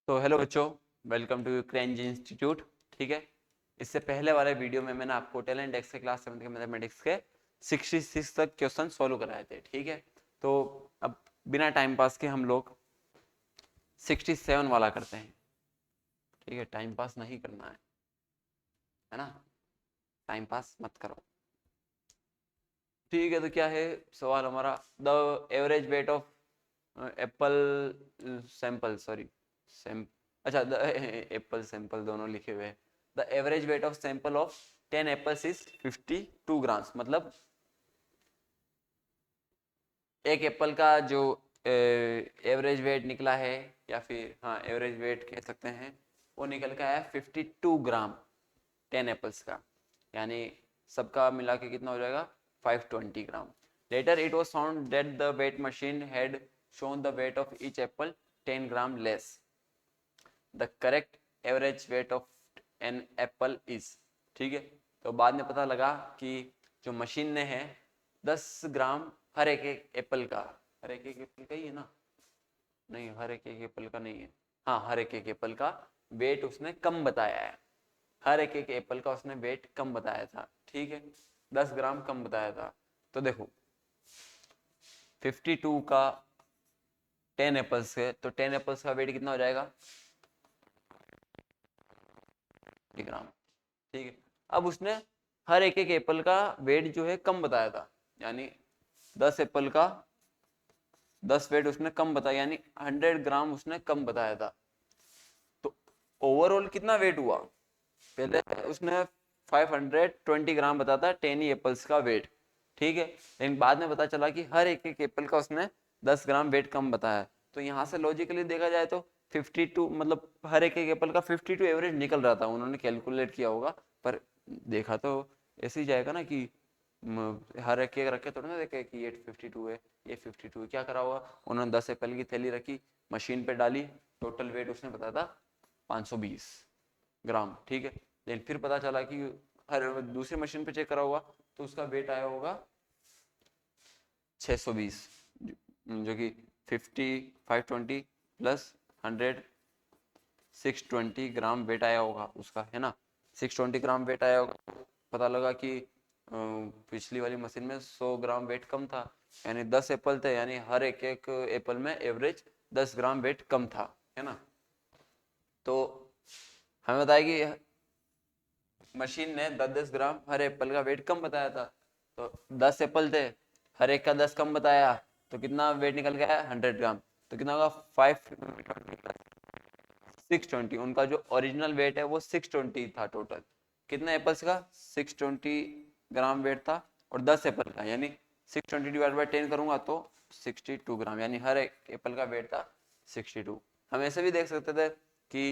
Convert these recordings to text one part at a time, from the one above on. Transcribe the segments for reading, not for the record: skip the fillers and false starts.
तो हेलो बच्चों, welcome to क्रैंज institute. ठीक है, इससे पहले वाले वीडियो में मैंने आपको टैलेंट एक्स के क्लास 7 के मैथमेटिक्स के 66 तक क्वेश्चन सॉल्व कराए थे। ठीक है, तो अब बिना टाइम पास के हम लोग 67 वाला करते हैं। ठीक है, टाइम पास नहीं करना है ना, टाइम पास मत करो। ठीक है, तो क्या है सवाल हमारा, the average weight of Apple sample, sorry अच्छा, द एप्पल सैंपल दोनों लिखे हुए हैं। The average weight of sample of 10 apples is 52 grams. मतलब एक एप्पल का जो एवरेज वेट निकला है, या फिर हाँ एवरेज वेट कह सकते हैं, वो निकल का है 52 ग्राम 10 एप्पल्स का, यानी सबका मिला के कितना हो जाएगा 520 gram. Later it was found that the weight machine had shown the weight of each apple 10 gram less. The correct average weight of an apple is। ठीक है, तो बाद में पता लगा कि जो मशीन ने है 10 ग्राम हर एक एक एप्पल का, हर एक एक एप्पल का ही है ना, नहीं हर एक एक एप्पल का नहीं है, हाँ हर एक एक एप्पल का वेट उसने कम बताया है। हर एक एक एप्पल का उसने वेट कम बताया था। ठीक है, 10 ग्राम कम बताया था। तो देखो 52 का 10 एप्पल्स है, तो 10 एप्पल्स का वेट कितना हो जाएगा 50 ग्राम। ठीक है, अब उसने हर एक एक एप्पल का वेट जो है कम बताया था, यानी 10 एप्पल का 10 वेट उसने कम बताया, यानी 100 ग्राम उसने कम बताया था। तो ओवरऑल कितना वेट हुआ, पहले उसने 520 ग्राम बताता 10 ही एप्पल्स का वेट। ठीक है, लेकिन बाद में पता चला कि हर एक एक एप्पल का उसने 10 ग्राम वेट कम बताया। तो यहाँ से लॉजिकली देखा जाए तो 52, मतलब हर एक एक एप्पल का 52 एवरेज निकल रहा था, उन्होंने कैलकुलेट किया होगा। पर देखा तो ऐसे ही जाएगा ना कि हर एक एक रखे थोड़ा ना देखे कि ये 52 है, ये 52 है। क्या करा होगा, उन्होंने 10 एप्पल की थैली रखी, मशीन पे डाली, टोटल वेट उसने बताया था 520 ग्राम। ठीक है, लेकिन फिर पता चला कि हर दूसरी मशीन पे चेक करा हुआ तो उसका वेट आया होगा 620, जो कि 520 प्लस 100 620 ग्राम वेट आया होगा उसका, है ना। 620 ग्राम वेट आया होगा। पता लगा कि पिछली वाली मशीन में 100 ग्राम वेट कम था, यानी 10 एप्पल थे, यानी हर एक एक एप्पल में एवरेज 10 ग्राम वेट कम था, है ना। तो हमें बताया कि मशीन ने 10-10 ग्राम हर एप्पल का वेट कम बताया था। तो 10 एप्पल थे, हर एक का 10 कम बताया, तो कितना वेट निकल गया 100 ग्राम। तो कितना होगा 620। उनका जो ओरिजिनल वेट है वो 620 था टोटल। कितने एप्पल्स का 620 ग्राम वेट था, और 10 एप्पल का, यानी 620 डिवाइड बाई 10 करूंगा तो 62 ग्राम, यानी हर एक एप्पल का वेट था 62। हम ऐसे भी देख सकते थे कि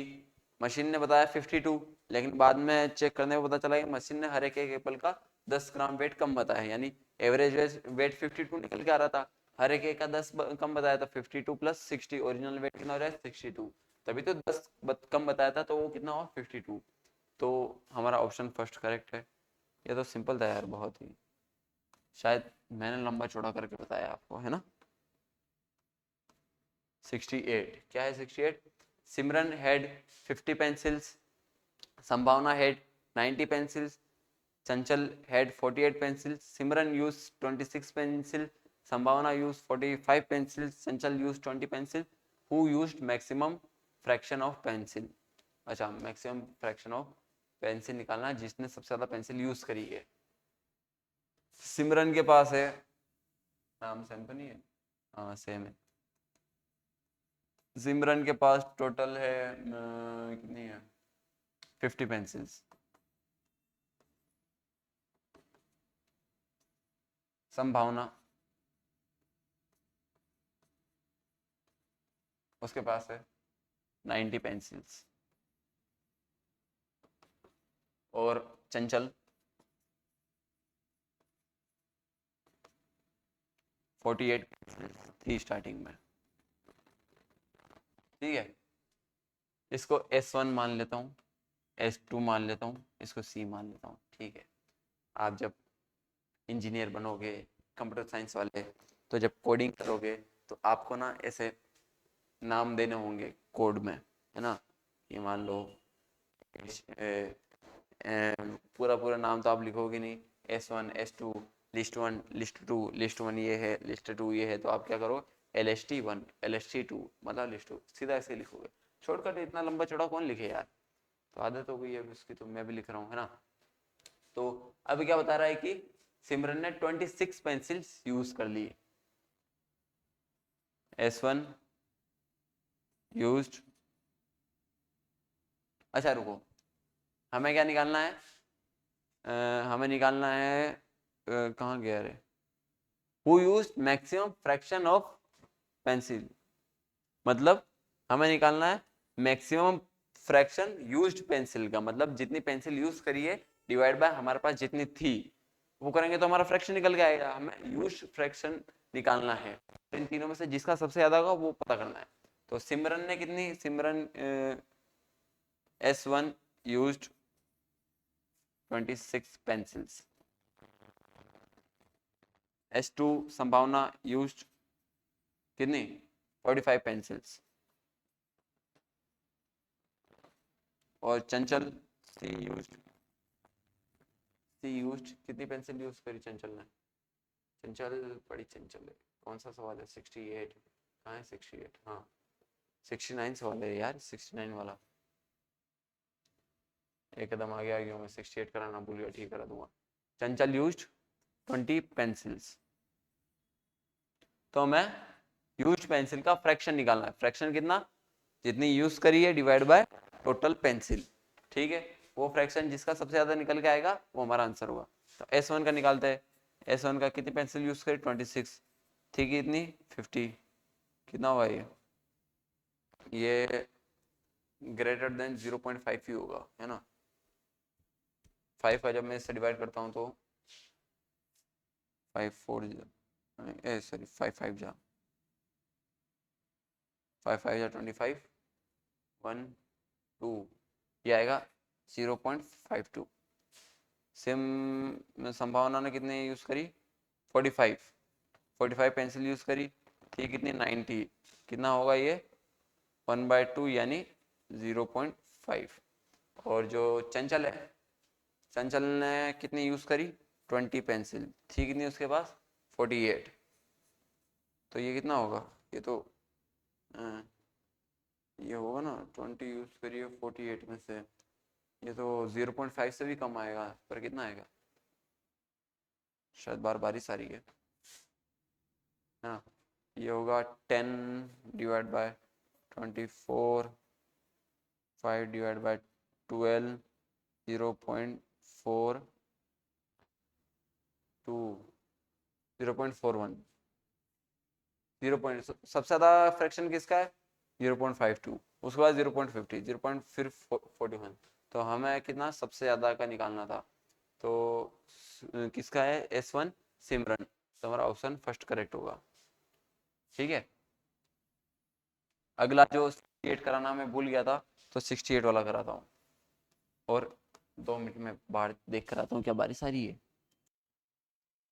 मशीन ने बताया 52, लेकिन बाद में चेक करने पर पता चला कि मशीन ने हर एक एक एप्पल का 10 ग्राम वेट कम बताया, यानी एवरेज वेट 52 निकल के आ रहा था। हर एक एक का 10 कम बताया था, 52 प्लस 60, ओरिजिनल वेट कितना हो रहा है 62, तभी तो 10 कम बताया था, तो वो कितना हुआ 52। तो हमारा ऑप्शन फर्स्ट करेक्ट है। ये तो सिंपल था यार, बहुत ही, शायद मैंने लंबा चौड़ा करके बताया आपको, है ना। 68 क्या है 68, सिमरन हैड 50 पेंसिल्स, संभावना had 90 pencils, Chanchal had 48 pencils, Simran use 26 pencil, संभावना use 45 pencil, Chanchal use 20 pencil, who used maximum fraction of pencil. अच्छा, मैक्सिमम फ्रैक्शन ऑफ पेंसिल निकालना जिसने सबसे ज्यादा पेंसिल यूज करी है। सिमरन के पास है, नाम सेम तो नहीं है, हाँ सेम है। सिमरन के पास टोटल है कितनी है 50 पेंसिल्स। संभावना उसके पास है 90 पेंसिल्स, और चंचल 48 थी स्टार्टिंग में। ठीक है, इसको S1 मान लेता हूँ, S2 मान लेता हूँ, इसको C मान लेता हूँ। ठीक है, आप जब इंजीनियर बनोगे कंप्यूटर साइंस वाले, तो जब कोडिंग करोगे तो आपको ना ऐसे नाम देने होंगे कोड में। है ना। ये मान लो पूरा पूरा नाम तो आप लिखोगे नहीं, S1 S2 list 1 list 2 list 1 ये है लिस्ट 2 ये है, तो आप क्या करो LST1 LST2 मतलब लिस्ट 2 सीधा ऐसे लिखोगे। शॉर्टकट इतना लंबा चौड़ा कौन लिखे यार, तो आदत हो गई है उसकी, तो मैं भी लिख रहा हूँ है ना। तो अभी क्या बता रहा है कि सिमरन ने 26 पेंसिल्स यूज कर ली। S1 यूज्ड, अच्छा रुको, हमें क्या निकालना है, हमें निकालना है कहाँ गया रे, who used maximum fraction of pencil, मतलब हमें निकालना है मैक्सिमम फ्रैक्शन यूज्ड पेंसिल का, मतलब जितनी पेंसिल यूज करी है डिवाइड बाय हमारे पास जितनी थी, वो करेंगे तो हमारा फ्रैक्शन निकल के आएगा। हमें यूज्ड फ्रैक्शन निकालना है, तो इन तीनों में से जिसका सबसे ज्यादा होगा वो पता करना है। तो सिमरन ने कितनी, सिमरन S1 used 26 pencils, S2 संभावना used कितनी 45 pencils, और चंचल C used कितनी पेंसिल यूज करी चंचल ने, चंचल बड़ी चंचल है, कौन सा सवाल है 68, कहाँ है 68, हाँ 69 सवाल है यार, 69 वाला एकदम आगे आ गया मैं, 68 कराना भूल गया, ठीक करा दूंगा। चंचल यूज्ड 20 पेंसिल्स, तो मैं यूज्ड पेंसिल का फ्रैक्शन निकालना है, फ्रैक्शन कितना, जितनी यूज करी है डिवाइड बाय टोटल पेंसिल, ठीक है। वो फ्रैक्शन जिसका सबसे ज्यादा निकल के आएगा वो हमारा आंसर होगा। तो S1 का निकालते हैं, S1 का कितनी पेंसिल यूज करी 26, ठीक है इतनी 50, कितना होगा ये ग्रेटर देन 0.5 ही होगा है ना। 5 का जब मैं इससे डिवाइड करता हूँ तो 5 4 सॉरी 5 5 जा 5 5 जा 25 1 2, ये आएगा 0.52। सेम संभावना ने कितने यूज करी 45 पेंसिल यूज करी, ठीक कितनी 90, कितना होगा ये 1/2 यानी 0.5। और जो चंचल है, चंचल ने कितनी यूज करी 20 पेंसिल, थी कितनी उसके पास 48, तो ये कितना होगा, ये तो ये होगा ना 20 यूज करिए 48 में से, ये तो 0.5 से भी कम आएगा, पर कितना आएगा, शायद बारिश आ रही है ना, ये होगा 10 डिवाइड बाय 24, 5 डिवाइड बाय 12, 0.42, 0.41, सबसे ज़्यादा फ्रैक्शन किसका है 0.52, उसके बाद 0.50, फिर 41, तो हमें कितना सबसे ज़्यादा का निकालना था, तो किसका है S1 सिमरन, तो हमारा ऑप्शन फर्स्ट करेक्ट होगा, ठीक है। अगला जो 68 कराना मैं भूल गया था, तो 68 वाला कराता हूँ, और 2 मिनट में बाहर देख कर आता हूँ क्या बारिश आ रही है,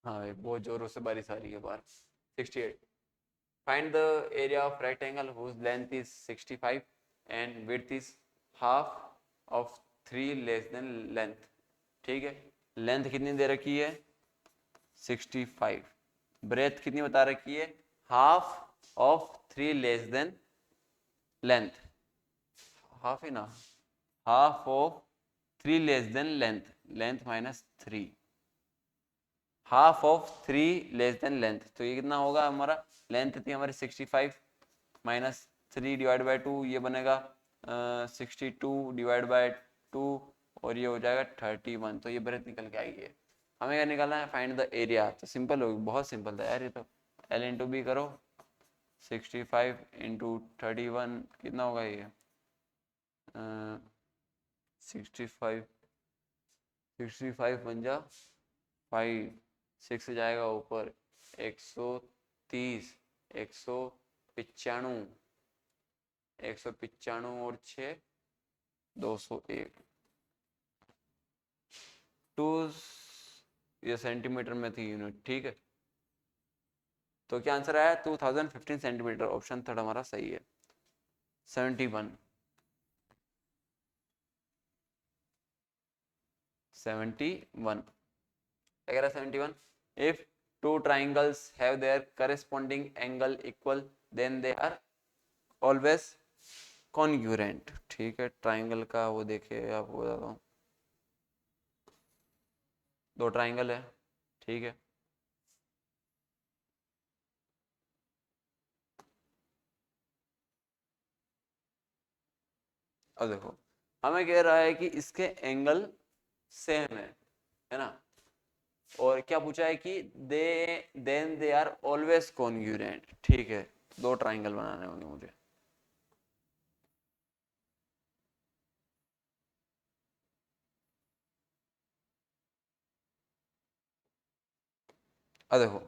हाँ भाई बहुत जोरों से बारिश आ रही है बाहर। 68, find the area of rectangle whose length is 65 and width is half of 3 less than length, ठीक है। लेंथ कितनी दे रखी है 65, ब्रेथ कितनी बता रखी है half of 3 less than length, half ही ना, half of 3 less than length, length minus 3, half of 3 less than length, तो ये कितना होगा हमारा, लेंथ थी हमारी 65 माइनस 3 डिवाइड बाई 2, ये बनेगा 62 डिवाइड बाई 2, और ये हो जाएगा 31, तो ये ब्रेथ निकल के आएगी। हमें क्या निकालना है फाइंड द एरिया, तो सिंपल होगी, बहुत सिंपल था यार ये तो, L इंटू बी करो, 65 इंटू 31 कितना होगा ये 65 बन जा 5, 6 जाएगा ऊपर 130, 195, 195 और 6 201, 2 ये सेंटीमीटर में थी यूनिट, ठीक है। तो क्या आंसर आया 2015 सेंटीमीटर, ऑप्शन थर्ड हमारा सही है। 71, 71 क्या कह रहा है 71 if two triangles have their corresponding angle equal then they are always congruent. ठीक है, ट्राइंगल का वो देखिए आपको बताता हूँ, दो ट्राइंगल है, ठीक है, अब देखो हमें कह रहा है कि इसके एंगल सेम है ना, और क्या पूछा है कि then they are always congruent. ठीक है, दो ट्राइंगल बनाने होंगे मुझे, अब देखो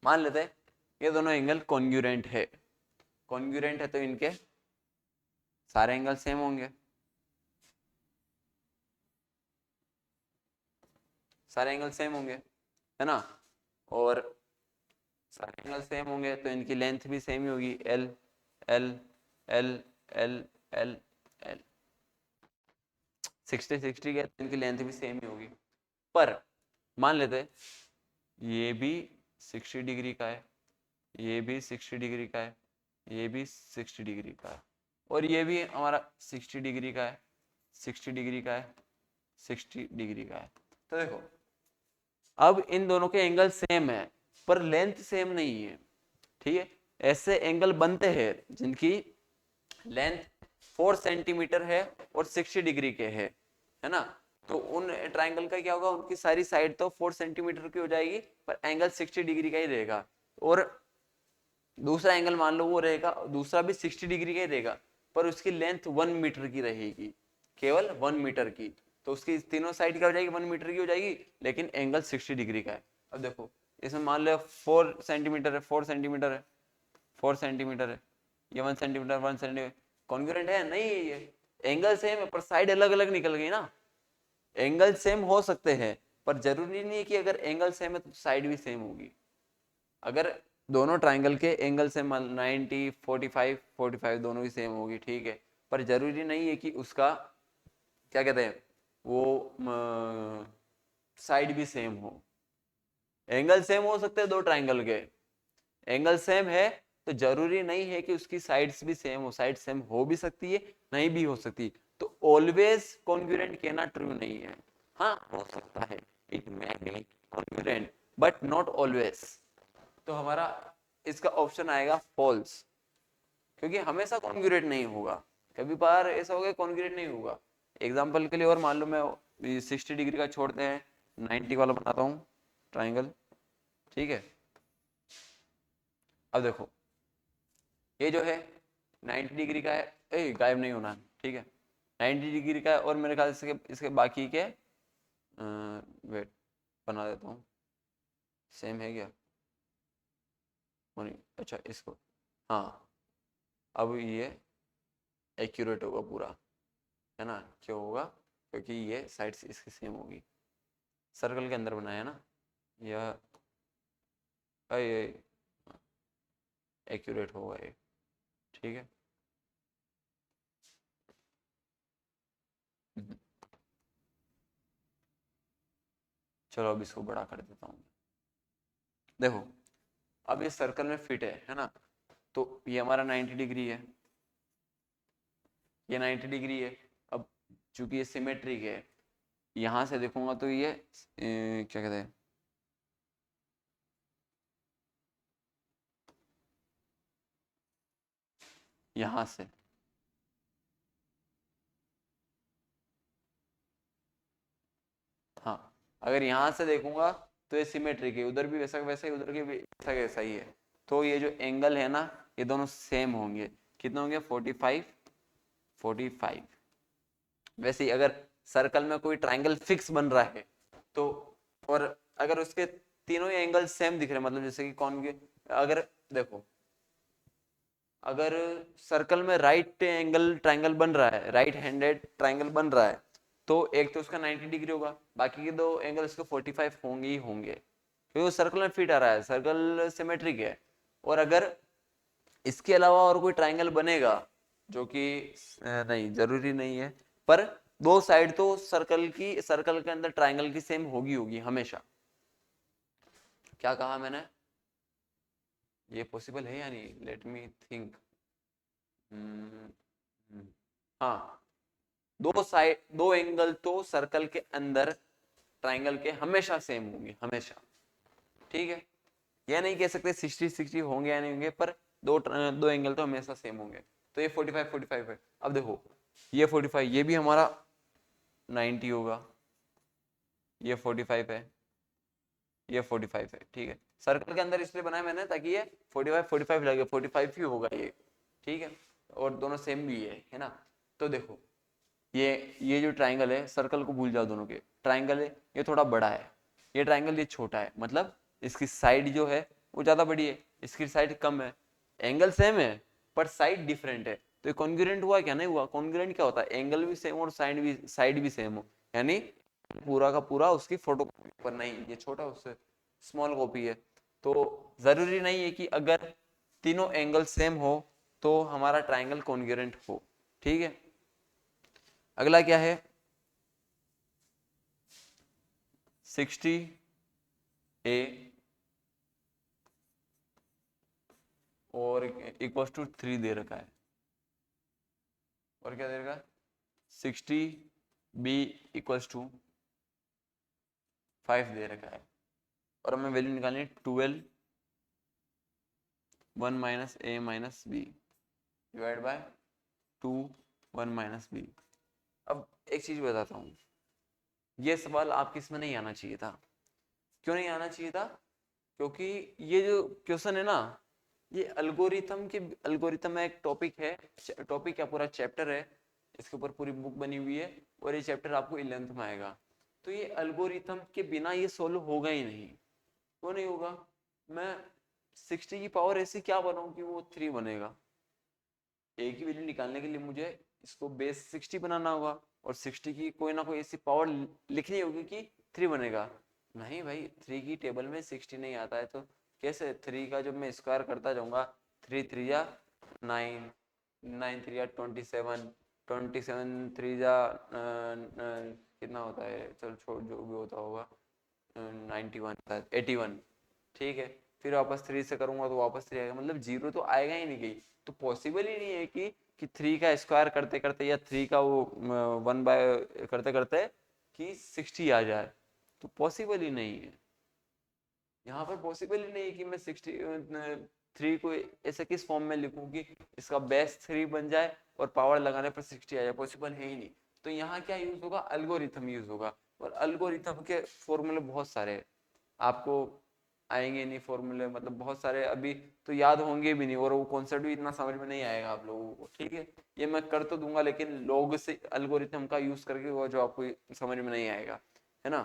मान लेते हैं ये दोनों एंगल कॉन्ग्रुएंट है, कॉन्ग्रुएंट है तो इनके सारे एंगल सेम होंगे, सारे एंगल सेम होंगे है ना, और सारे एंगल सेम होंगे तो इनकी लेंथ भी सेम ही होगी, L L L L L L 60 60 के तो इनकी लेंथ भी सेम ही होगी। पर मान लेते ये भी 60 डिग्री का है, ये भी 60 डिग्री का है, ये भी 60 डिग्री का है, और ये भी हमारा 60 डिग्री का है, 60 डिग्री का है, 60 डिग्री का है। तो देखो अब इन दोनों के एंगल सेम है पर लेंथ सेम नहीं है। ठीक है, ऐसे एंगल बनते हैं जिनकी लेंथ 4 सेंटीमीटर है और 60 डिग्री के है ना, तो उन ट्राइंगल का क्या होगा, उनकी सारी साइड तो 4 सेंटीमीटर की हो जाएगी पर एंगल 60 डिग्री का ही रहेगा, और दूसरा एंगल मान लो वो रहेगा, दूसरा भी 60 डिग्री का ही रहेगा पर उसकी लेंथ 1 मीटर की रहेगी, केवल 1 मीटर की, तो उसकी तीनों साइड क्या हो जाएगी, 1 मीटर की हो जाएगी, लेकिन एंगल 60 डिग्री का है। अब देखो इसमें मान लो 4 सेंटीमीटर है, 4 सेंटीमीटर है, 4 सेंटीमीटर है, ये 1 सेंटीमीटर 1 सेंटीमीटर, कॉन्ग्रुएंट है नहीं है, ये एंगल सेम है पर साइड अलग अलग निकल गई ना। एंगल सेम हो सकते हैं पर जरूरी नहीं है कि अगर एंगल सेम है तो साइड भी सेम होगी। अगर दोनों ट्राइंगल के एंगल से 90 45 45 दोनों ही सेम होगी, ठीक है, पर जरूरी नहीं है कि उसका क्या कहते हैं वो साइड भी सेम हो। एंगल सेम हो सकते हैं दो ट्राइंगल के, एंगल सेम है तो जरूरी नहीं है कि उसकी साइड्स भी सेम हो, साइड सेम हो भी सकती है नहीं भी हो सकती, तो ऑलवेज कॉन्ग्रुएंट कहना ट्रू नहीं है। हाँ हो सकता है, it may be congruent but not always, तो हमारा इसका ऑप्शन आएगा फॉल्स, क्योंकि हमेशा कॉन्ग्रुएंट नहीं होगा, कभी बार ऐसा होगा कॉन्ग्रुएंट नहीं होगा। एग्जांपल के लिए और मान लो मैं 60 डिग्री का छोड़ते हैं 90 वाला बनाता हूँ ट्राइंगल, ठीक है, अब देखो ये जो है 90 डिग्री का है, गायब नहीं होना, ठीक है, 90 डिग्री का है और मेरे ख्याल से इसके बाकी के वेट बना देता हूँ, सेम है क्या, अच्छा इसको, हाँ अब ये एक्यूरेट होगा पूरा, है ना, क्यों होगा, क्योंकि ये साइड से इसकी सेम होगी, सर्कल के अंदर बनाया ना, यह एक्यूरेट होगा ये, ठीक है। चलो अब इसको बड़ा कर देता हूँ, देखो अब ये सर्कल में फिट है ना, तो ये हमारा 90 डिग्री है, ये 90 डिग्री है, अब चूंकि ये सिमेट्रिक है, यहां से देखूंगा तो ये क्या कहते हैं, यहां से हाँ, अगर यहां से देखूंगा तो ये सिमेट्रिक है, उधर भी वैसा वैसा ही, उधर के भी वैसा वैसा ही है, तो ये जो एंगल है ना ये दोनों सेम होंगे, कितने होंगे 45 45। वैसे ही अगर सर्कल में कोई ट्राइंगल फिक्स बन रहा है तो, और अगर उसके तीनों ही एंगल सेम दिख रहे हैं, मतलब जैसे कि कौन के, अगर देखो अगर सर्कल में राइट एंगल ट्राइंगल बन रहा है, राइट हैंडेड ट्राइंगल बन रहा है, तो एक तो उसका 90 डिग्री होगा, बाकी के दो एंगल उसके 45 होंगे ही होंगे, क्योंकि वो सर्कल में फिट आ रहा है, सर्कल सिमेट्रिक है। और अगर इसके अलावा और कोई ट्राइंगल बनेगा जो कि नहीं जरूरी नहीं है, पर दो साइड तो सर्कल के अंदर ट्राइंगल की सेम होगी हमेशा। क्या कहा मैंने? ये पॉसिबल है या नहीं? Let me think. हाँ, दो एंगल तो सर्कल के अंदर ट्राइंगल के हमेशा सेम होंगे, हमेशा। ठीक है, यह नहीं कह सकते 60-60 होंगे या नहीं होंगे, पर दो एंगल तो हमेशा सेम होंगे। तो ये 45-45 है। अब देखो, ये 45, ये भी हमारा 90 होगा, ये 45 है, ये 45 है। ठीक है, सर्कल के अंदर इसलिए बनाया मैंने ताकि ये 45-45 लगे, 45 ही होगा ये। ठीक है, और दोनों सेम भी है ना। तो देखो, ये जो ट्राइंगल है, सर्कल को भूल जाओ, दोनों के ट्राइंगल है, ये थोड़ा बड़ा है, ये ट्राइंगल ये छोटा है, मतलब इसकी साइड जो है वो ज्यादा बड़ी है, इसकी साइड कम है। एंगल सेम है पर साइड डिफरेंट है, तो ये कॉन्ग्रुएंट हुआ क्या? नहीं हुआ। कॉन्ग्रुएंट क्या होता है? एंगल भी सेम और साइड भी सेम हो, यानी पूरा का पूरा उसकी फोटो पर। नहीं, ये छोटा उससे स्मॉल कॉपी है। तो जरूरी नहीं है कि अगर तीनों एंगल सेम हो तो हमारा ट्राइंगल कॉन्ग्रुएंट हो। ठीक है, अगला क्या है? 60A और इक्वल टू 3 दे रखा है, और क्या दे रखा है? 60B इक्वल्स टू 5 दे रखा है, और हमें वैल्यू निकालनी है 12 1 minus a minus B divide by 2 1 minus B. अब एक चीज बताता हूँ, ये सवाल आपके इसमें नहीं आना चाहिए था। क्यों नहीं आना चाहिए था? क्योंकि ये जो क्वेश्चन है ना, ये एल्गोरिथम एक टॉपिक है, टॉपिक क्या पूरा चैप्टर है, इसके ऊपर पूरी बुक बनी हुई है, और ये चैप्टर आपको 11th में आएगा। तो ये एल्गोरिथम के बिना ये सोल्व होगा ही नहीं। क्यों नहीं होगा? मैं 60 की पावर ऐसी क्या बनाऊं कि वो 3 बनेगा? ए की वैल्यू निकालने के लिए मुझे इसको बेस 60 बनाना होगा, और 60 की कोई ना कोई ऐसी पावर लिखनी होगी कि 3 बनेगा। नहीं भाई, 3 की टेबल में 60 नहीं आता है, तो कैसे 3 का जब मैं स्क्वायर करता जाऊंगा, 3 3 या 9, 9 3 या 27, 27 3 या कितना होता है, चलो छोड़, जो भी होता होगा 91 81। ठीक है, फिर वापस 3 से करूंगा तो वापस 3 आएगा, मतलब 0 तो आएगा ही नहीं कहीं। तो पॉसिबल ही नहीं है कि 3 का स्क्वायर करते करते या 3 का वो 1 बाय करते करते कि 60 आ जाए, तो पॉसिबल ही नहीं है। यहाँ पर पॉसिबल ही नहीं है कि मैं 3 को ऐसे किस फॉर्म में लिखूं कि इसका बेस 3 बन जाए और पावर लगाने पर 60 आ जाए, पॉसिबल है ही नहीं। तो यहाँ क्या यूज होगा? एल्गोरिथम यूज होगा, और एल्गोरिथम के फॉर्मूले बहुत सारे हैं, आपको आएंगे नहीं फॉर्मूले, मतलब बहुत सारे अभी तो याद होंगे भी नहीं, और वो कॉन्सेप्ट भी इतना समझ में नहीं आएगा आप लोगों को। ठीक है, ये मैं कर तो दूंगा, लेकिन लोग से एल्गोरिथम का यूज करके वो जो आपको समझ में नहीं आएगा, है ना।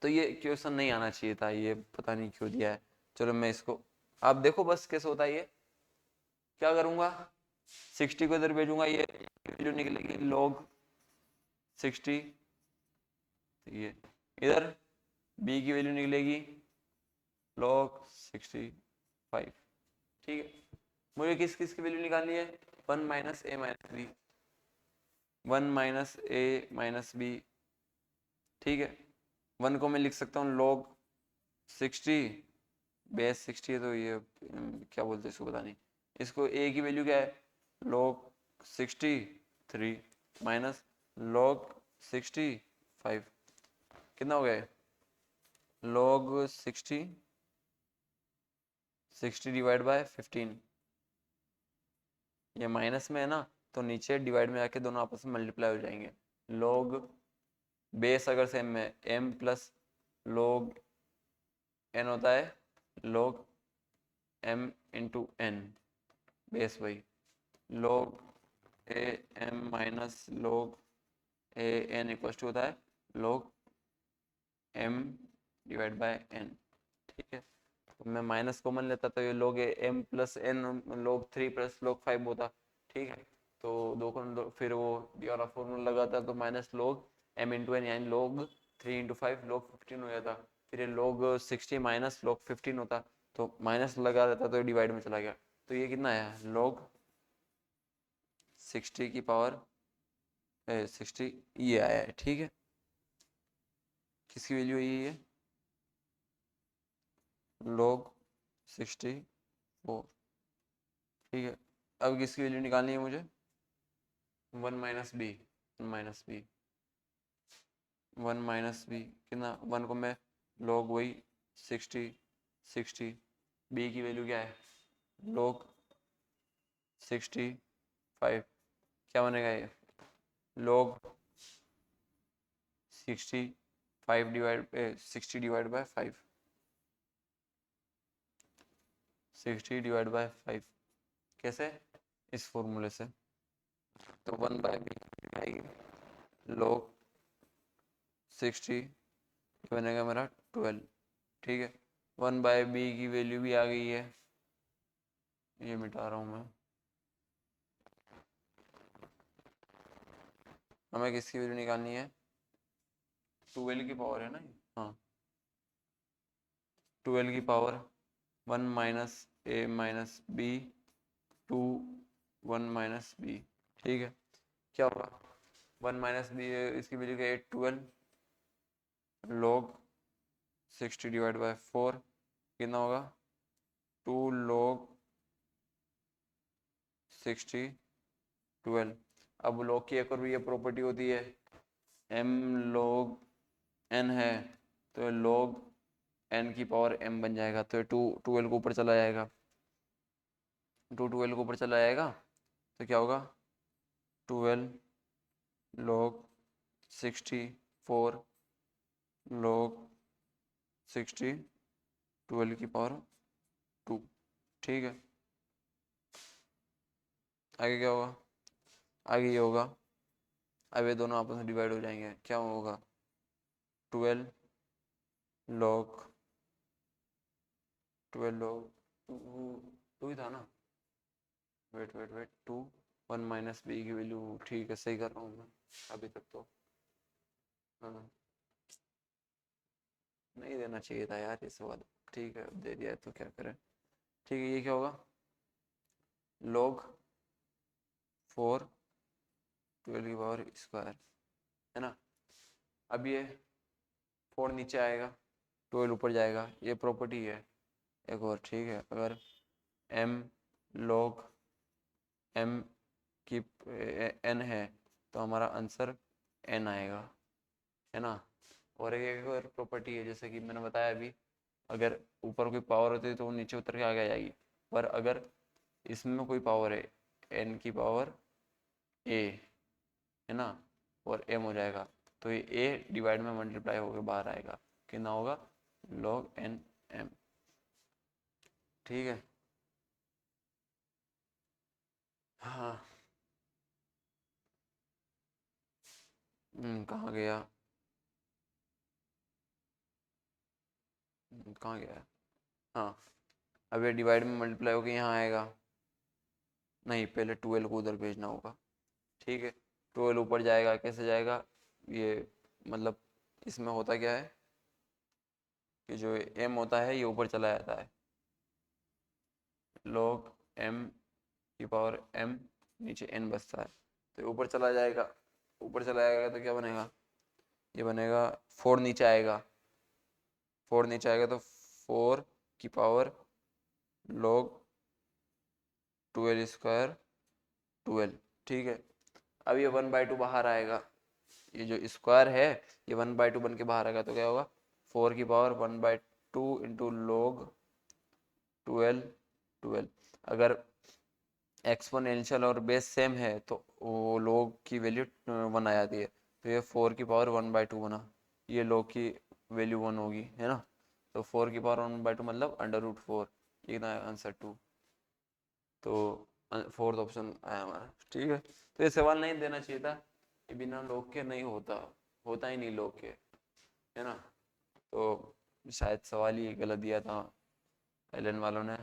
तो ये क्वेश्चन नहीं आना चाहिए था, ये पता नहीं क्यों दिया है। चलो मैं इसको, आप देखो बस कैसे होता है ये। क्या करूंगा? 60 को इधर भेजूंगा, ये वैल्यू निकलेगी log 60, ये इधर b की वैल्यू निकलेगी log 65। ठीक है, मुझे किस किस की वैल्यू निकालनी है? 1 minus a minus B, 1 minus a minus B. ठीक है, 1 को मैं लिख सकता हूँ log 60, बेस 60 है, तो ये क्या बोलते हैं इसको, पता नहीं। इसको a की वैल्यू क्या है? log 63 माइनस log 65, कितना हो गया? log 60 divide by 15। ये माइनस में है ना, तो नीचे डिवाइड में आके दोनों आपस में मल्टीप्लाई हो जाएंगे। log बेस अगर सेम में m प्लस log n होता है, log m into n base वही log a m minus log a n equal to होता है log m divide by n। ठीक है, तो मैं माइनस कॉमन लेता तो ये log m plus n log 3 plus log 5 होता। ठीक है, तो फिर वो ये वाला फॉर्मूला लगाता तो minus log m into n, यानी log 3 इंटू 5 log 15 हो जाता। फिर ये log 60 माइनस log 15 होता, तो माइनस लगा देता तो डिवाइड में चला गया। तो ये कितना है? log 60 की पावर 60 ये आया है, ठीक है। किसकी वैल्यू है ये? log 64, ठीक है। अब किसकी वैल्यू निकालनी है मुझे? 1 minus B, 1 minus B, 1 minus B कितना? 1 को मैं log वही 60 बी की वैल्यू क्या है? log 65, क्या बनेगा ये? log 65 divide 60 divide by 5, 60 divide by 5 कैसे? इस फॉर्मूले से। तो 1 बाय बी आएगी log 60 बनेगा मेरा 12, ठीक है। 1 बाय बी की वैल्यू भी आ गई है, ये मिटा रहा हूँ मैं। हमें किसकी वैल्यू निकालनी है? 12 की पावर है ना, हाँ 12 की power 1 minus a minus B two 1 minus B, ठीक है। क्या होगा? 1 माइनस बी, इसकी वैल्यू क्या है? 12 log 60 डिवाइड बाय 4 कितना होगा? 2 log 60 12। अब log की एक और भी ये प्रॉपर्टी होती है, m log n है तो log n की पावर m बन जाएगा, तो 12 को ऊपर चला जाएगा, 12 को ऊपर चला जाएगा तो क्या होगा? 12 log 64 log 60 12 की पावर 2, ठीक है। आगे क्या होगा? आगे ये होगा, अब ये दोनों आपस में डिवाइड हो जाएंगे, क्या होगा? 12 log 2 ही था ना, वेट 2 1 माइनस बी की वैल्यू, ठीक है सही कर रहा हूँ मैं अभी तक तो। हाँ नहीं देना चाहिए था यार ये सवाल, ठीक है दे दिया है तो क्या करें, ठीक है। ये क्या होगा? log 4 12 की पावर स्क्वायर, है ना। अब ये 4 नीचे आएगा, 12 ऊपर जाएगा, ये प्रॉपर्टी है एक और, ठीक है। अगर m log m की n है तो हमारा आंसर n आएगा, है ना। और एक और प्रॉपर्टी है, जैसे कि मैंने बताया अभी, अगर ऊपर कोई पावर होती है तो वो नीचे उतर के आगे आ जाएगी, पर अगर इसमें कोई पावर है n की पावर a, है ना, और m हो जाएगा, तो ये a डिवाइड में मल्टीप्लाई होकर बाहर आएगा, कितना होगा? log n m, ठीक है। हाँ कहाँ गया? कहाँ गया? हाँ अब ये डिवाइड में मल्टीप्लाई होकर यहाँ आएगा, नहीं पहले 12 को उधर भेजना होगा, ठीक है। 12 ऊपर जाएगा, कैसे जाएगा ये? मतलब इसमें होता क्या है कि जो m होता है ये ऊपर चला जाता है, log m की पावर m, नीचे n बचता है, तो ऊपर चला जाएगा, ऊपर चला जाएगा तो क्या बनेगा? ये बनेगा 4 नीचे आएगा, 4 नीचे आएगा तो 4 की पावर log 12 स्क्वायर 12, ठीक है। अब ये 1/2 बाहर आएगा, ये जो स्क्वायर है ये 1/2 बन के बाहर आएगा, तो क्या होगा? 4 की पावर 1/2 इंटू log 12। अगर एक्सपोनेंशियल और बेस सेम है तो वो log की वैल्यू 1 आ जाती है, तो ये 4 की पावर 1/2 बना, ये log की वैल्यू 1 होगी, है ना। तो 4 की पावर 1/2 मतलब √4, ये ना आंसर 2, तो फोर्थ ऑप्शन आया हमारा, ठीक है। तो ये सवाल नहीं देना चाहिए था, ये बिना log के नहीं होता, होता ही नहीं log के, है ना। तो शायद सवाल ही गलत दिया था एलन वालों ने,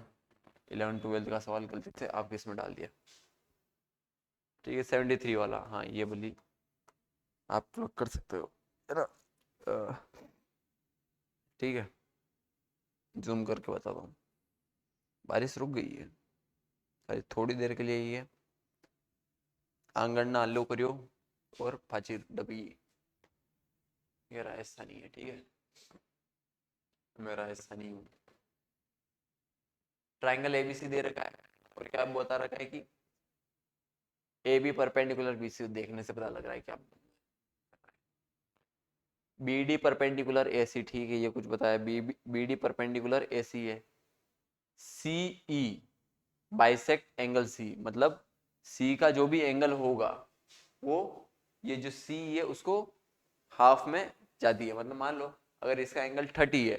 11 12 का सवाल गलती से आप इसमें डाल दिया, ठीक है। 73 वाला, हाँ ये बोली आप लोग कर सकते हो, है ना। ठीक है जूम करके बताता हूँ, बारिश रुक गई है, अरे थोड़ी देर के लिए ही है। आंगन ना आलो करियो और फाची डबी। ये राजस्थानी है, ठीक है, मैं राजस्थानी हूँ। ट्राइंगल एबीसी दे रखा है और क्या बता रखा है कि ए बी परपेंडिकुलर बीसी, देखने से पता लग रहा है क्या। बी डी परपेंडिकुलर ए सी, ठीक है, ये कुछ बताया, बी डी परपेंडिकुलर ए सी है। सी ई बाइसेक्ट एंगल सी, मतलब सी का जो भी एंगल होगा वो ये जो सी है उसको हाफ में जाती है। मतलब मान लो अगर इसका एंगल 30 है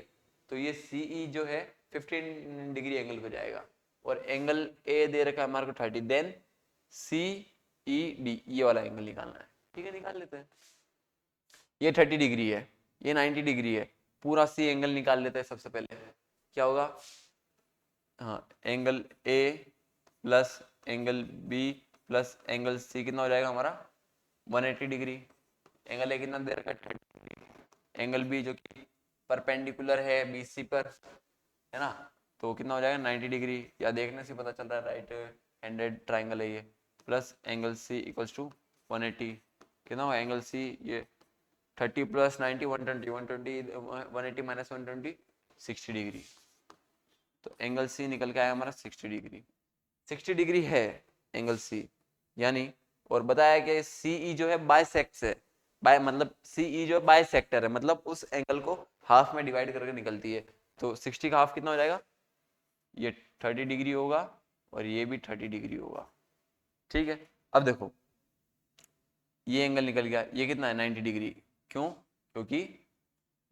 तो ये सी ई जो है 15 डिग्री एंगल पे जाएगा, और एंगल ए दे रखा है हमारे को 30, देन सी ई डी ये वाला एंगल निकालना है। ठीक है, निकाल लेते हैं। ये 30 डिग्री है, ये 90 डिग्री है, पूरा सी एंगल निकाल लेते हैं। सबसे पहले क्या होगा, हाँ, angle A plus angle B plus angle C कितना हो जाएगा हमारा 180 डिग्री। एंगल ए कितना दे रखा है 30 डिग्री, एंगल बी जो कि परपेंडिकुलर है बीसी पर, है ना, तो कितना हो जाएगा 90 डिग्री, या देखने से पता चल रहा है राइट हैंडेड ट्राइंगल है ये, plus angle C equals to 180, कितना होगा एंगल सी ये 30 प्लस 90 120, 180 माइनस 120 60 डिग्री। तो एंगल सी निकल के आया हमारा 60 डिग्री। 60 डिग्री है एंगल सी, यानी, और बताया कि सी ई जो है बाइसेक्ट है, बाय मतलब सी ई जो है बाइसेक्टर है, मतलब उस एंगल को हाफ में डिवाइड करके निकलती है। तो 60 का हाफ कितना हो जाएगा, ये 30 डिग्री होगा और ये भी 30 डिग्री होगा। ठीक है, अब देखो ये एंगल निकल गया, ये कितना है 90 डिग्री, क्यों, क्योंकि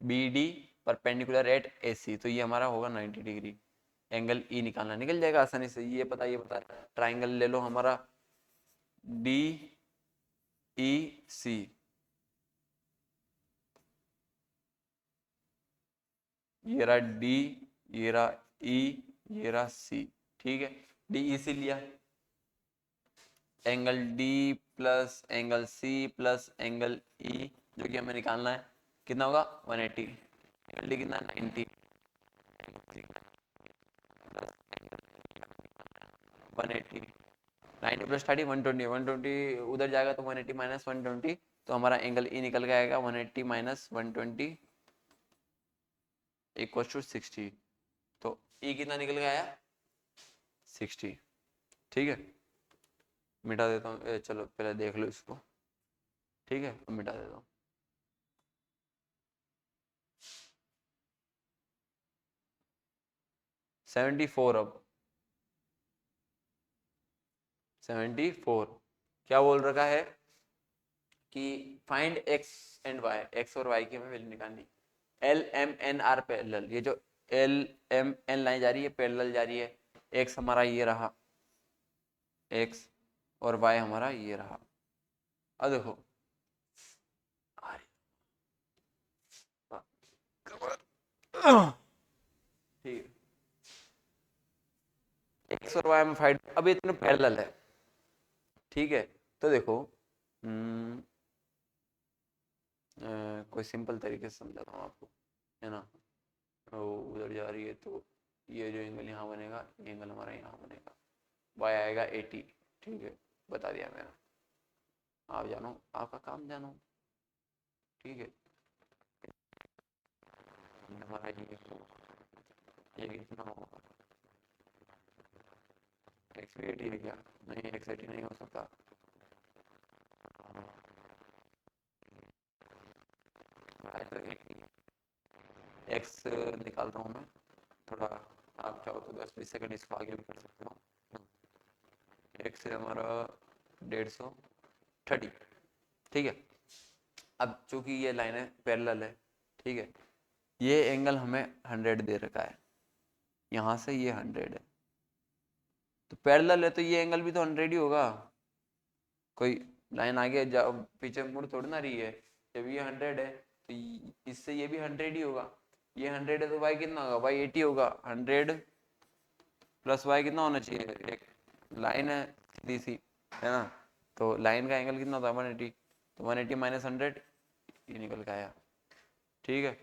बी डी परपेंडिकुलर एट ए सी, तो ये हमारा होगा 90 डिग्री। एंगल ई निकालना निकल जाएगा आसानी से, ये पता ट्राइंगल ले लो हमारा डी ई सी, ये रहा डी, ये रहा ई, ये रहा सी, ठीक है, डी ई सी लिया, angle D plus angle C plus angle E जो कि हमें निकालना है कितना होगा 180, एंगल डी कितना 90, 180, 90 प्लस 30 120, 120 उधर जाएगा तो 180 माइनस 120, तो हमारा एंगल ई निकल के आएगा 180 माइनस 120 इक्वल टू 60। तो ई कितना निकल के आया 60। ठीक है, मिटा देता हूँ, चलो पहले देख लो इसको, ठीक है, मिटा देता हूँ। अब 74 क्या बोल रखा है कि find X and Y, X और वाई की हमें वैल्यू निकालनी। L M N are parallel, ये जो एल एम एन लाइन जा रही है पैरेलल जा रही है, एक्स हमारा ये रहा एक्स और वाई हमारा ये रहा। अब देखो ठीक है, एक्स और वाई में फाइंड, अब ये इतने पैरेलल है, ठीक है, तो देखो कोई सिंपल तरीके से समझाता हूँ आपको, है ना, वो उधर जा रही है तो ये जो एंगल यहाँ बनेगा, ये एंगल हमारा यहाँ बनेगा, वाई आएगा 80, ठीक है, बता दिया मैंने, आप जानो, आपका काम जानो, ठीक है, हमारा ये कितना होगा, एक्स 80 है क्या, नहीं एक्स 80 नहीं हो सकता, एक्स निकाल रहा हूँ मैं थोड़ा, आप चाहो तो 10-20 सेकंड इसको आगे भी कर सकते हो। एक्स है हमारा 150 ठीक है। अब चूंकि ये लाइन है पैरेलल है, ठीक है, ये एंगल हमें 100 दे रखा है, यहाँ से ये 100 है, तो पैरेलल है तो ये एंगल भी तो 100 ही होगा, कोई लाइन आगे पीछे मुड़ थोड़ी ना रही है, जब ये 100 है तो इससे ये भी 100 ही होगा, ये 100 है तो y कितना होगा, y 80 होगा, 100 प्लस y कितना होना चाहिए, एक लाइन है सीधी सी, है ना, तो लाइन का एंगल कितना था 180, तो 180 माइनस 100 ये निकल के आया, ठीक है,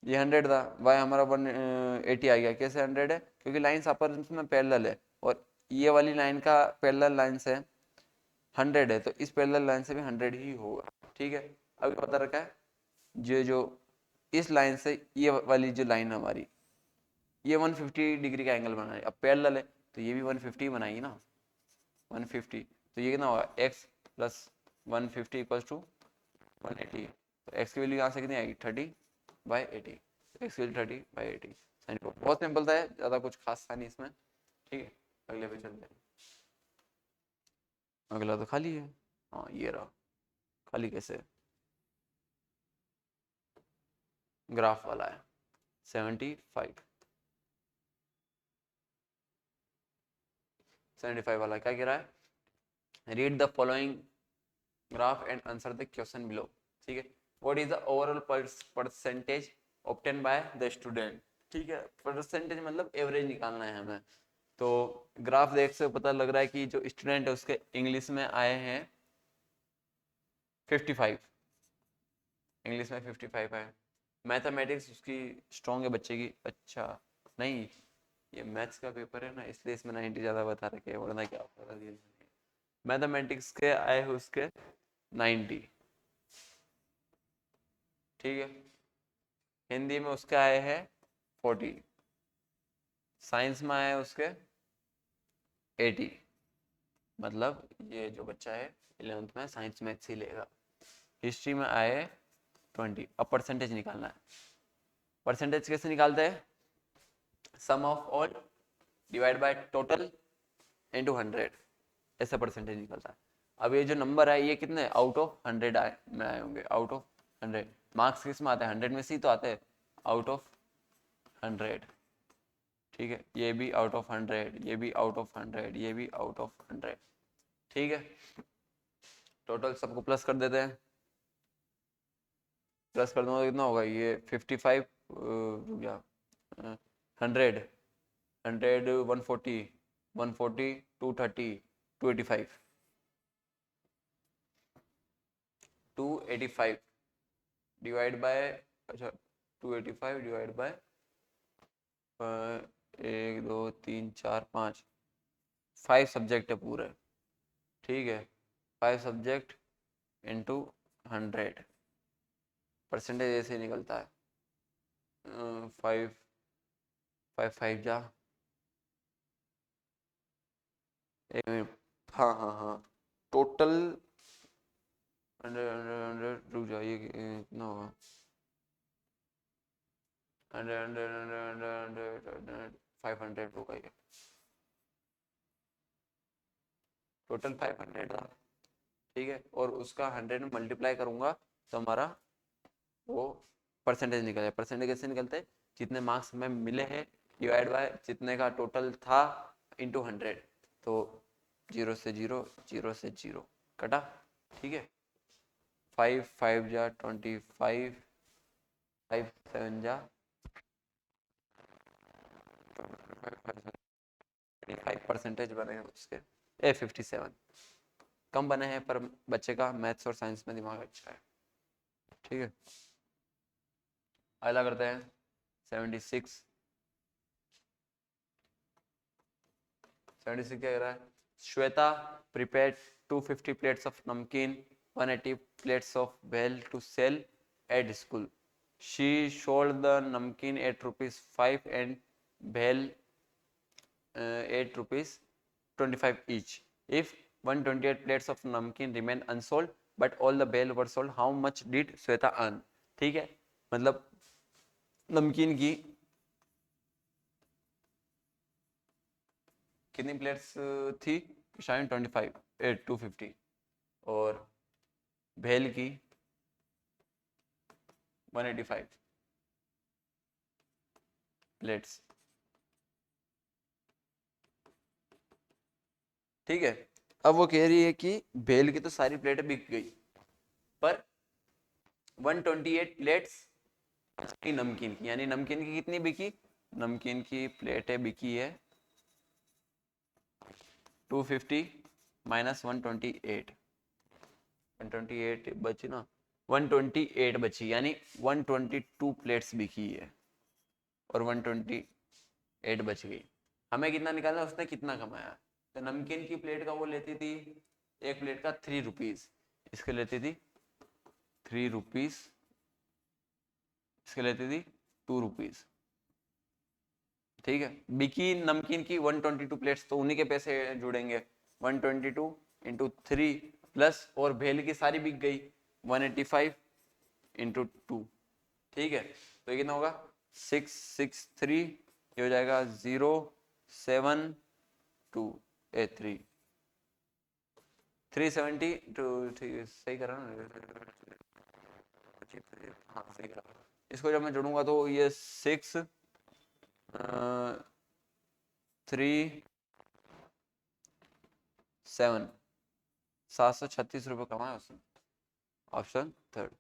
ये 100 था, y हमारा 180 आ गया, कैसे 100 है, क्योंकि लाइन्स आपस में पैरेलल है, और ये वाली लाइन का पैरेलल लाइन से 100 है तो इस पैरेलल लाइन से भी 100 ही होगा, ठीक है। अभी पता रखा है जो इस लाइन से ये वाली जो लाइन हमारी ये 150 डिग्री का एंगल बना है, अब पैरेलल है तो ये भी 150 बनाएगी ना, 150, तो ये कितना होगा x प्लस 150 इक्वल्स टू 180, तो x की वैल्यू यहाँ से कितनी आएगी 30/80, x की वैल्यू 30/80। साइन बहुत सिंपल था, ज़्यादा कुछ खास था नहीं इसमें, ठीक है। अगले पे चलते हैं, अगला तो खाली है, हाँ ये रहा खाली, कैसे ग्राफ वाला है 75 वाला क्या कह रहा है, read the following graph and answer the question below, ठीक है। What is the overall percentage obtain by the student, ठीक है। परसेंटेज मतलब एवरेज निकालना है हमें, तो ग्राफ देख से पता लग रहा है कि जो स्टूडेंट है उसके इंग्लिश में आए हैं 55, इंग्लिश में 55 है। मैथमेटिक्स उसकी स्ट्रॉन्ग है बच्चे की, अच्छा नहीं ये मैथ्स का पेपर है ना इसलिए इसमें 90 ज़्यादा बता रखे हैं, वरना क्या बता दिया। मैथमेटिक्स के आए हैं उसके 90, ठीक है। हिंदी में उसके आए हैं 40, साइंस में आए उसके 80, मतलब ये जो बच्चा है 11th में साइंस मैथ्स ही लेगा। हिस्ट्री में आए 20। अब परसेंटेज निकालना है, परसेंटेज कैसे निकालते हैं, sum of all divide by total into 100, ऐसा परसेंटेज निकलता है। अब ये जो नंबर है ये कितने आउट ऑफ 100 आए में आए होंगे, आउट ऑफ 100, मार्क्स किस में आते हैं 100 में से ही तो आते हैं, आउट ऑफ 100, ठीक है। ये भी आउट ऑफ 100, ये भी आउट ऑफ 100, ये भी आउट ऑफ 100, ठीक है। टोटल सबको प्लस कर देते हैं, प्लस कर दूंगा तो कितना होगा ये 55 या 100, 100 140, 140 230 285, 285 डिवाइड बाय, अच्छा 285 डिवाइड बाय 1 2 3 4 5, 5 सब्जेक्ट है पूरे, ठीक है। 5 सब्जेक्ट इंटू 100, परसेंटेज ऐसे ही निकलता है 5 5 5 जा हाँ हाँ हाँ, टोटल 100 रुक जाइए कितना होगा 500 होगा ये, टोटल 500 था, ठीक है। और उसका 100 में मल्टीप्लाई करूंगा तो हमारा वो परसेंटेज निकले। परसेंटेज कैसे निकलते हैं, जितने मार्क्स हमें मिले हैं डिवाइड बाय जितने का टोटल था इंटू 100, तो 0 से 0, 0 से 0 कटा, ठीक है। 5 5 जा 25, 5 7 जा 5 परसेंटेज बने हैं उसके 57, कम बने हैं पर बच्चे का मैथ्स और साइंस में दिमाग अच्छा है, ठीक है। अगला करते हैं 76 क्या कह रहा है, Shweta prepared 250 plates of namkeen, 180 plates of bhel to sell at school. She sold the namkeen at ₹5 and bhel 8 rupees 25 each. If 128 plates of namkeen remain unsold but all the bhel were sold, how much did Shweta earn? ठीक है, मतलब नमकीन की कितनी plates थी, शायद 25 250, और भेल की 185 प्लेट्स, ठीक है। अब वो कह रही है कि भेल की तो सारी प्लेटें बिक गई पर 128 प्लेट्स नमकीन की, यानी नमकीन की कितनी बिकी, नमकीन की प्लेटें बिकी है 250 माइनस 128, 128 बची ना, 128 बची, यानी 122 प्लेट्स बिकी है और 128 बच गई। हमें कितना निकालना, उसने कितना कमाया, तो नमकीन की प्लेट का वो लेती थी एक प्लेट का 3 रुपीज, इसके लेती थी 3 रुपीज, इसके लेती थी 2 रुपीज। ठीक है, बिकी नमकीन की 122 प्लेट्स, तो उन्हीं के पैसे जुड़ेंगे। 122 इंटू 3 प्लस, और भेल की सारी बिक गई 185 इंटू 2। ठीक है, तो ये कितना होगा 663, ये हो जाएगा 07283 370 टू, ठीक है सही कर रहा हूँ हाँ सही कर रहा हूँ। इसको जब मैं जोड़ूंगा तो ये 6 3 7 736 रुपये कमाए उसने। Option third.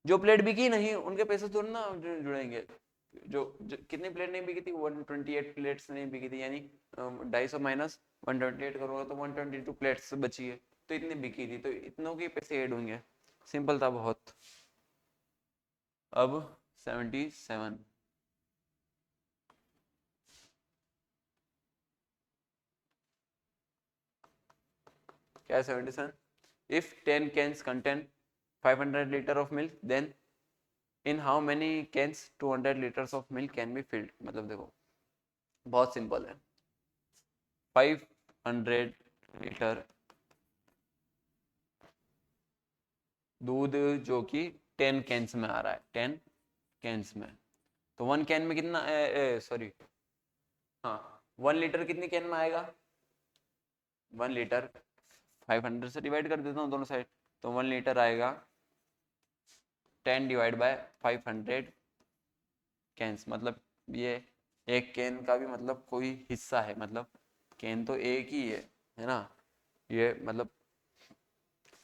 जो प्लेट बिकी नहीं उनके पैसे थोड़ी ना जुड़ेंगे। जो कितनी प्लेट नहीं बिकी थी, 128 प्लेट्स नहीं बिकी थी, यानी 250 माइनस 128 करूँगा तो 122 प्लेट्स बची है, तो इतनी बिकी थी, तो इतनों के पैसे ऐड होंगे। सिंपल था बहुत। अब 77, क्या है 77? If 10 cans contain 500 liter of milk, then in how many cans 200 liters of milk can be filled? मतलब देखो बहुत सिंपल है। 500 लीटर दूध जो कि 10 कैंस में आ रहा है, 10 कैंस में, तो 1 कैन में कितना, सॉरी हाँ 1 लीटर कितनी कैन में आएगा? 1 लीटर 500 से डिवाइड कर देता हूँ दोनों साइड, तो 1 लीटर आएगा 10 डिवाइड बाय 500 कैंस, मतलब ये एक कैन का भी मतलब कोई हिस्सा है, मतलब कैन तो एक ही है ना, ये मतलब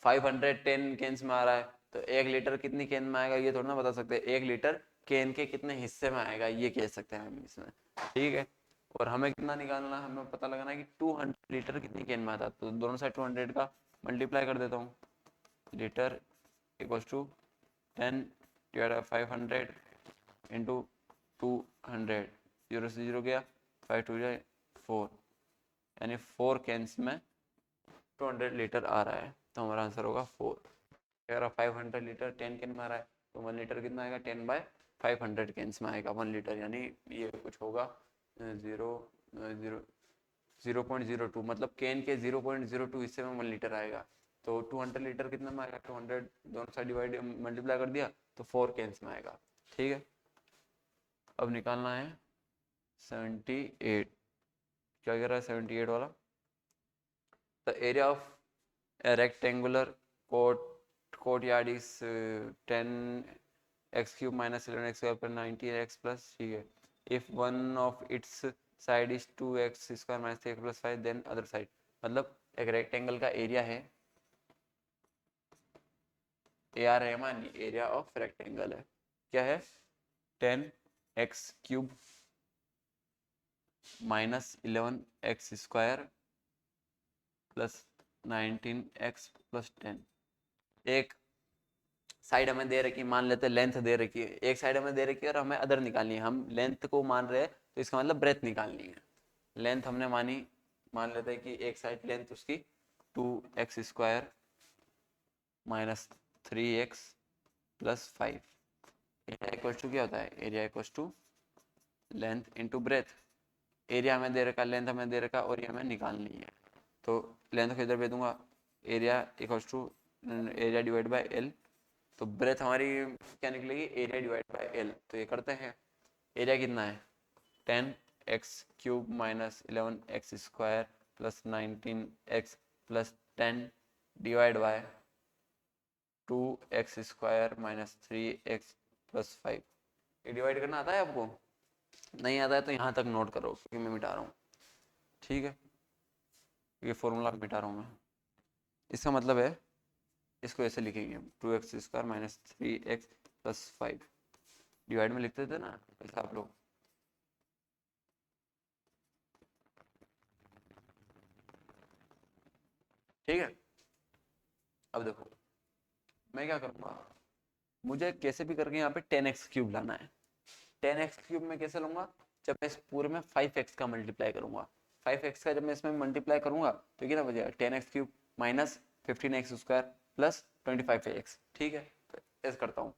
510 कैंस में आ रहा है, तो 1 लीटर कितनी कैन में आएगा ये थोड़ा ना बता सकते, 1 लीटर कैन के कितने हिस्से में आएगा ये कह सकते हैं हम इसमें। ठीक है, और हमें कितना निकालना, हमें पता लगाना है कि 200 लीटर कितनी कैन में आता है, तो दोनों साइड 200 का मल्टीप्लाई कर देता हूँ। Liter equals to 10 divide by 500 into 200, 0 से 0 गया, 5 2 4, यानी 4 कैंस में 200 लीटर आ रहा है, तो हमारा आंसर होगा 4। अगर 500 लीटर 10 कैन में आ रहा है तो 1 लीटर कितना आएगा, 10 बाय 500 कैंस में आएगा 1 लीटर, यानी ये कुछ होगा 0.02, मतलब कैन के 0.02 हिस्से में 1 लीटर आएगा, तो 200 लीटर कितना में आएगा, 200 दोनों साइड डिवाइड मल्टीप्लाई कर दिया तो 4 कैंस में आएगा। ठीक है, अब निकालना है 78, क्या कह रहा है 78 वाला, the area of a rectangular courtyard is 10x cube minus 11x square plus 19x plus, ठीक है, if one of its side is 2x square minus 3x plus 5 then other side, मतलब एक रेक्टेंगल का एरिया है, AR है मान area of rectangle है, क्या है 10x cube minus 11x square plus 19x plus 10। एक साइड हमें दे रखी है, मान लेते हैं लेंथ दे रखी है, एक साइड हमें दे रखी है और हमें अदर निकालनी है, हम लेंथ को मान रहे हैं तो इसका मतलब ब्रेथ निकालनी है। लेंथ हमने मानी, मान लेते हैं कि एक साइड लेंथ उसकी 2x square minus 3x plus 5, area equal to क्या होता है, area equal to length into breadth. Area हमें दे रखा, लेंथ हमें दे रखा और ये हमें निकालनी है, तो लेंथ को इधर भेज दूंगा, area equal to area divide by L, तो ब्रेथ हमारी क्या निकलेगी, एरिया डिवाइड बाय एल, तो ये करते हैं, एरिया कितना है 10x cube minus 11x square plus 19x plus 10 divide by 2x square minus 3x plus 5। ये डिवाइड करना आता है आपको? नहीं आता है तो यहाँ तक नोट करो क्योंकि मैं मिटा रहा हूँ। ठीक है, ये फॉर्मूला मिटा रहा हूँ मैं, इसका मतलब है इसको ऐसे लिखेंगे 2x square minus 3x plus 5, divide में लिखते थे ना ऐसा आप लोग। ठीक है, अब देखो मैं क्या करूँगा, मुझे कैसे भी करके यहाँ पे 10x क्यूब लाना है। 10x क्यूब में कैसे लूँगा, जब मैं इस पूरे में 5x का मल्टीप्लाई करूँगा, 5x का जब मैं इसमें मल्टीप्लाई करूँगा तो कितना बचेगा 10x cube, minus 15x² plus 25x। ठीक है, तो ऐसे करता हूँ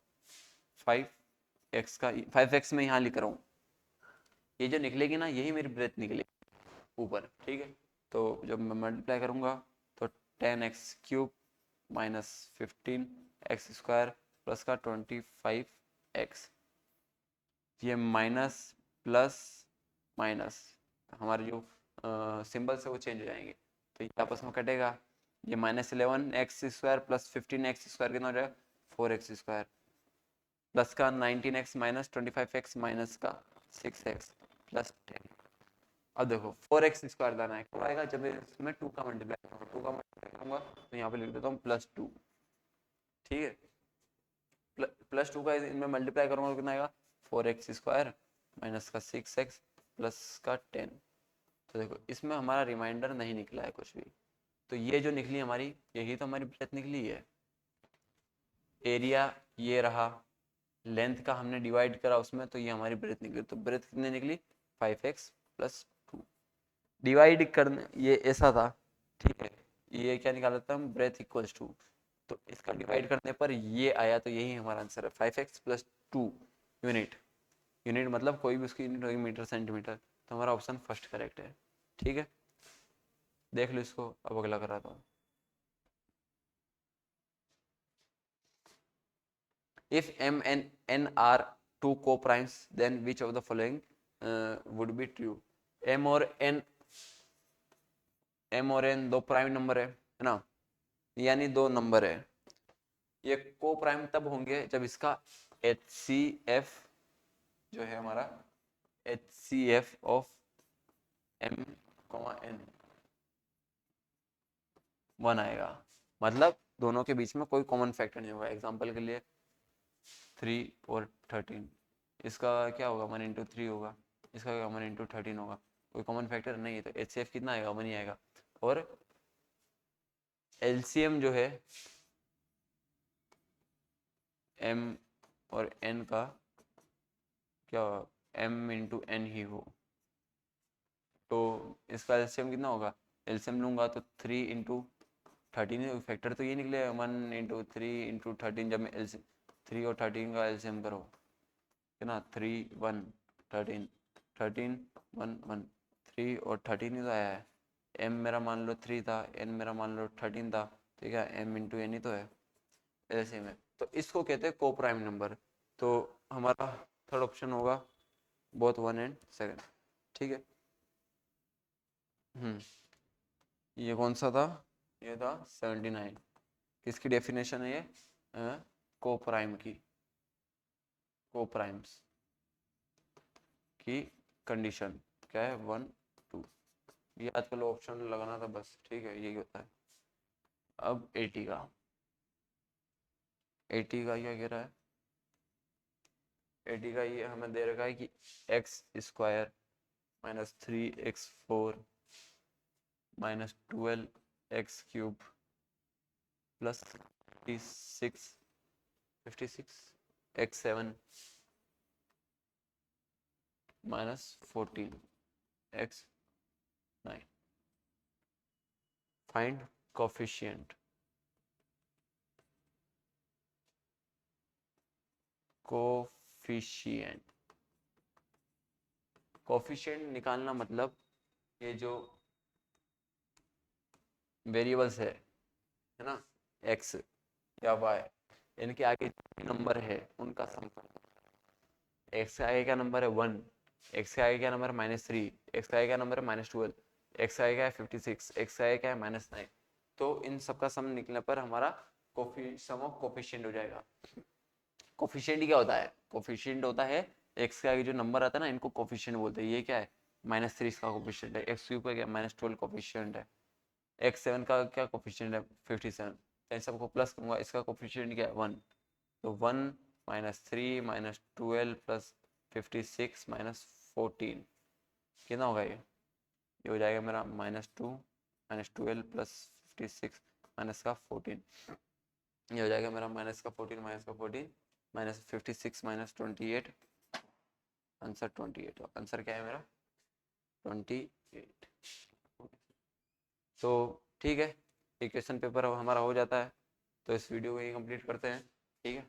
5x का 5x में यहाँ लिख रहा हूँ, ये जो निकलेगी ना यही मेरी ब्रेथ निकलेगी ऊपर। ठीक है, तो जब मैं मल्टीप्लाई करूँगा तो 10x³ माइनस 15x² प्लस का 25x, ये माइनस प्लस माइनस हमारे जो सिंबल्स है वो चेंज हो जाएंगे, तो ये आपस में कटेगा। ये -11x² प्लस 15x² कितना हो जाएगा 4x² प्लस का 19x माइनस 25x माइनस का 6x प्लस 10। अब देखो 4x² लाना है, कब आएगा जब इसमें 2 का मल्टीप्लाई करूँगा, 2 का मल्टीप्लाई करूँगा तो यहाँ पे लिख देता हूँ +2। ठीक है, +2 का इनमें मल्टीप्लाई करूँगा तो कितना आएगा 4x² माइनस का 6x प्लस का 10। तो देखो इसमें हमारा रिमाइंडर नहीं निकला है कुछ भी, तो ये जो निकली हमारी यही तो हमारी ब्रेथ निकली है। एरिया ये रहा, लेंथ का हमने डिवाइड करा उसमें, तो ये हमारी ब्रेथ निकली। तो ब्रेथ कितनी निकली 5x + 2। डिवाइड करने ये ऐसा था, ठीक है, ये क्या निकाला था हम ब्रेथ इक्वल्स टू, तो इसका डिवाइड करने पर ये आया, तो यही हमारा आंसर है 5x + 2 यूनिट। यूनिट मतलब कोई भी उसकी यूनिट होगी मीटर सेंटीमीटर, तो हमारा ऑप्शन फर्स्ट करेक्ट है। ठीक है, देख लो इसको, अब अगला कराता हूँ। If m and n are two co-primes, then which of the following would be true? m और n दो प्राइम नंबर है ना, यानी दो नंबर है। ये को प्राइम तब होंगे जब इसका HCF जो है हमारा HCF ऑफ m, n 1 आएगा, मतलब दोनों के बीच में कोई कॉमन फैक्टर नहीं होगा। एग्जांपल के लिए 3 और 13, इसका क्या होगा 1 × 3 होगा, इसका क्या 1 × 13 होगा, कोई कॉमन फैक्टर नहीं है, तो HCF कितना आएगा 1 ही आएगा। और LCM जो है m और n का क्या होगा m × n ही हो, तो इसका LCM कितना होगा, LCM लूंगा तो 3 × 13, फैक्टर तो ये निकलेगा 1 × 3 × 13, जब मैं 3 और 13 का LCM करो कितना 3 1 13 13 1 1 3 और 13 ही तो आया है। m मेरा मान लो 3 था, n मेरा मान लो 13 था, ठीक है, m × n ही तो है ऐसे में, तो इसको कहते हैं को प्राइम नंबर। तो हमारा थर्ड ऑप्शन होगा बोथ 1 and 2। ठीक है, ये कौन सा था, ये था 79। किसकी डेफिनेशन है ये, को प्राइम की, को प्राइम्स की कंडीशन क्या है 1 2। ये आजकल ऑप्शन लगाना था बस, ठीक है, यही होता है। अब 80 का क्या कह रहा है, 80 का ये हमें दे रखा है कि x² minus 3x4 minus 12x³ plus 56x7 minus 14x9। Find coefficient. Coefficient निकालना मतलब ये जो वेरिएबल्स है ना, x या y, इनके आगे नंबर है उनका सम करना। x के आगे क्या नंबर है 1, x के आगे क्या नंबर है -3, x के आगे क्या नंबर है -12, x के आगे क्या है 56, x के आगे क्या है -9। तो इन सबका सम निकलने पर हमारा सम ऑफ कोफिशिएंट हो जाएगा। कोफिशिएंट क्या होता है, कोफिशिएंट होता है x के आगे जो नंबर आता है ना, इनको कोफिशिएंट बोलते हैं। ये क्या है -3 इसका कोफिशिएंट है, x³ का क्या -12 कोफिशिएंट है, x7 का क्या कोफिशिएंट है 57, तो इन सबको प्लस करूंगा, इसका कोफिशिएंट क्या है 1, तो 1 -3 -12 प्लस 56 -14 कितना होगा ये हो जाएगा मेरा -2 -12 प्लस 56 माइनस का 14, ये हो जाएगा मेरा माइनस का 14 -56 -28, आंसर 28। आंसर क्या है मेरा 28। तो ठीक है, ये क्वेश्चन पेपर हमारा हो जाता है। तो इस वीडियो को यही कंप्लीट करते हैं, ठीक है।